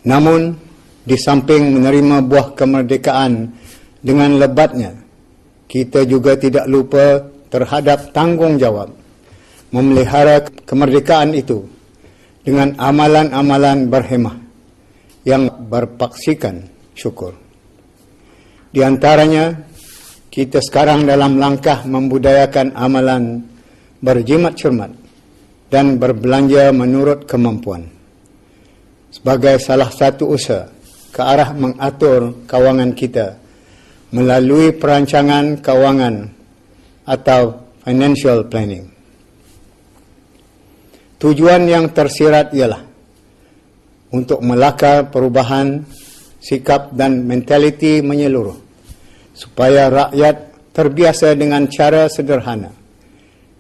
Namun, di samping menerima buah kemerdekaan dengan lebatnya, kita juga tidak lupa terhadap tanggungjawab memelihara kemerdekaan itu dengan amalan-amalan berhemah yang berpaksikan syukur. Di antaranya, kita sekarang dalam langkah membudayakan amalan berjimat cermat dan berbelanja menurut kemampuan sebagai salah satu usaha ke arah mengatur kewangan kita melalui perancangan kewangan atau financial planning. Tujuan yang tersirat ialah untuk melakar perubahan sikap dan mentaliti menyeluruh supaya rakyat terbiasa dengan cara sederhana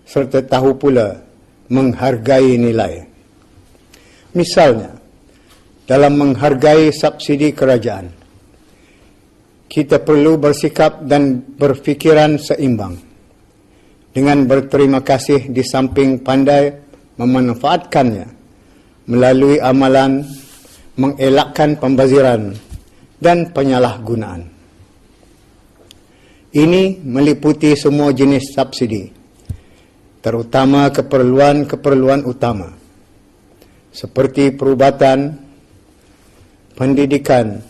serta tahu pula menghargai nilai. Misalnya, dalam menghargai subsidi kerajaan, kita perlu bersikap dan berfikiran seimbang dengan berterima kasih di samping pandai memanfaatkannya melalui amalan mengelakkan pembaziran dan penyalahgunaan. Ini meliputi semua jenis subsidi, terutama keperluan-keperluan utama seperti perubatan, pendidikan,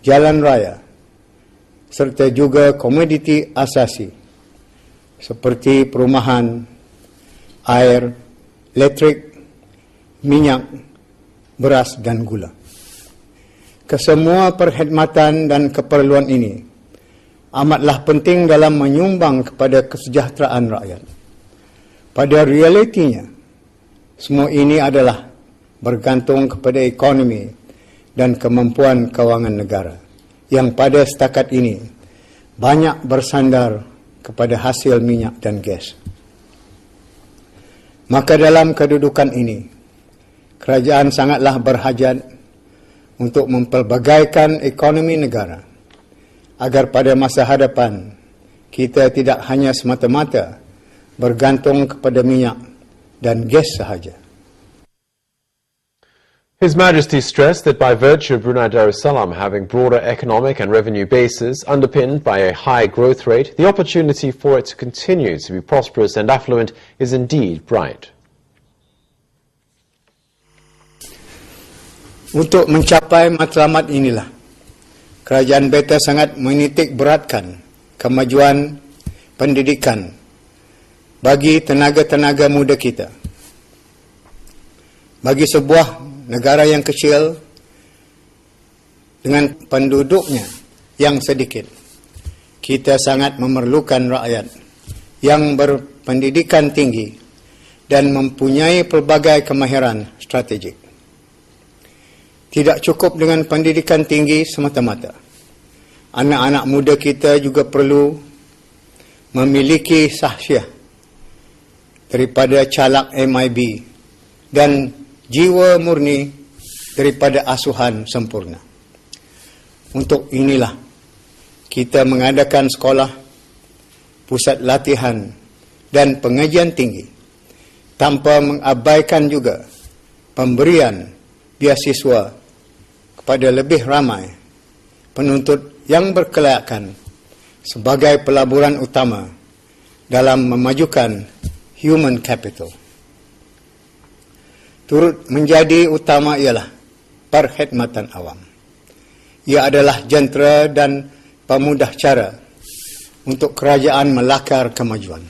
jalan raya, serta juga komoditi asasi seperti perumahan, air, elektrik, minyak, beras dan gula. Kesemua perkhidmatan dan keperluan ini amatlah penting dalam menyumbang kepada kesejahteraan rakyat. Pada realitinya, semua ini adalah bergantung kepada ekonomi dan kemampuan kewangan negara yang pada setakat ini banyak bersandar kepada hasil minyak dan gas. Maka dalam kedudukan ini, kerajaan sangatlah berhajat untuk mempelbagaikan ekonomi negara agar pada masa hadapan kita tidak hanya semata-mata bergantung kepada minyak dan gas sahaja. His Majesty stressed that by virtue of Brunei Darussalam having broader economic and revenue bases underpinned by a high growth rate, the opportunity for it to continue to be prosperous and affluent is indeed bright. Untuk mencapai matlamat inilah, kerajaan beta sangat menitik beratkan kemajuan pendidikan bagi tenaga-tenaga muda kita. Bagi sebuah negara yang kecil dengan penduduknya yang sedikit, kita sangat memerlukan rakyat yang berpendidikan tinggi dan mempunyai pelbagai kemahiran strategik. Tidak cukup dengan pendidikan tinggi semata-mata. Anak-anak muda kita juga perlu memiliki sahsiah daripada calak MIB dan jiwa murni daripada asuhan sempurna. Untuk inilah kita mengadakan sekolah, pusat latihan dan pengajian tinggi tanpa mengabaikan juga pemberian beasiswa kepada lebih ramai penuntut yang berkelayakan sebagai pelaburan utama dalam memajukan human capital. Turut menjadi utama ialah perkhidmatan awam. Ia adalah jentera dan pemudah cara untuk kerajaan melakar kemajuan.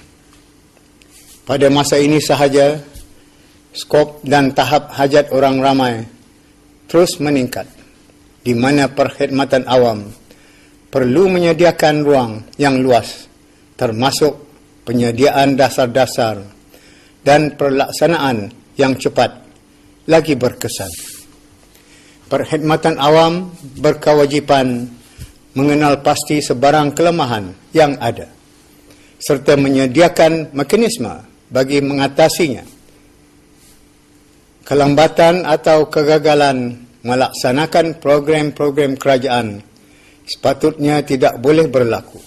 Pada masa ini sahaja, skop dan tahap hajat orang ramai terus meningkat, di mana perkhidmatan awam perlu menyediakan ruang yang luas, termasuk penyediaan dasar-dasar dan pelaksanaan yang cepat lagi berkesan. Perkhidmatan awam berkewajipan mengenal pasti sebarang kelemahan yang ada, serta menyediakan mekanisme bagi mengatasinya. Kelambatan atau kegagalan melaksanakan program-program kerajaan sepatutnya tidak boleh berlaku,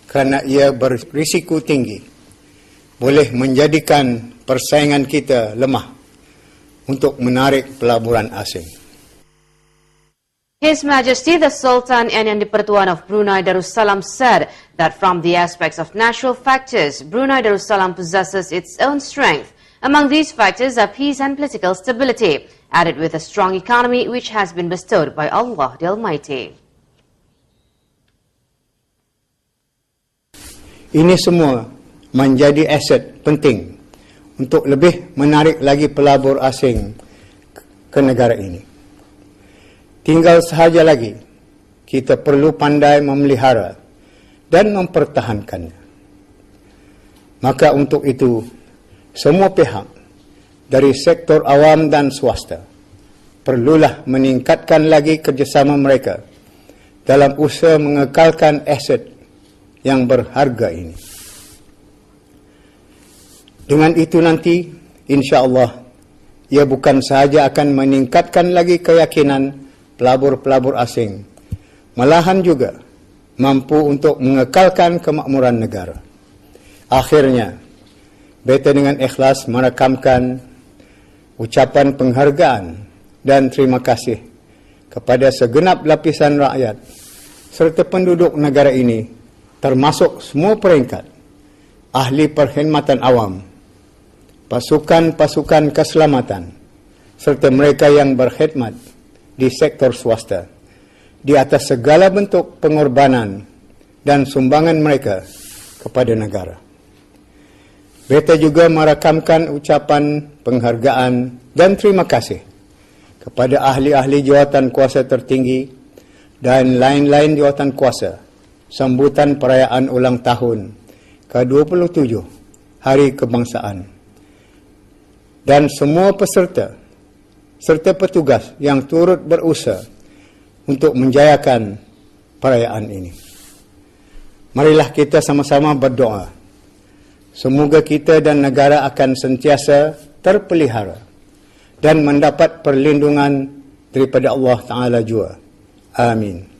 kerana ia berisiko tinggi, boleh menjadikan persaingan kita lemah untuk menarik pelaburan asing. His Majesty the Sultan Enyang Dipertuan of Brunei Darussalam said that from the aspects of natural factors, Brunei Darussalam possesses its own strength. Among these factors are peace and political stability, added with a strong economy which has been bestowed by Allah the Almighty. Ini semua menjadi aset penting untuk lebih menarik lagi pelabur asing ke negara ini. Tinggal sahaja lagi, kita perlu pandai memelihara dan mempertahankannya. Maka untuk itu, semua pihak dari sektor awam dan swasta perlulah meningkatkan lagi kerjasama mereka dalam usaha mengekalkan aset yang berharga ini. Dengan itu nanti, insya-Allah, ia bukan sahaja akan meningkatkan lagi keyakinan pelabur-pelabur asing, malahan juga mampu untuk mengekalkan kemakmuran negara. Akhirnya, beta dengan ikhlas merakamkan ucapan penghargaan dan terima kasih kepada segenap lapisan rakyat serta penduduk negara ini, termasuk semua peringkat, ahli perkhidmatan awam, pasukan-pasukan keselamatan, serta mereka yang berkhidmat di sektor swasta, di atas segala bentuk pengorbanan dan sumbangan mereka kepada negara. Beta juga merakamkan ucapan penghargaan dan terima kasih kepada ahli-ahli jawatan kuasa tertinggi dan lain-lain jawatan kuasa sambutan perayaan ulang tahun ke-27 Hari Kebangsaan, dan semua peserta serta petugas yang turut berusaha untuk menjayakan perayaan ini. Marilah kita sama-sama berdoa. Semoga kita dan negara akan sentiasa terpelihara dan mendapat perlindungan daripada Allah Ta'ala jua. Amin.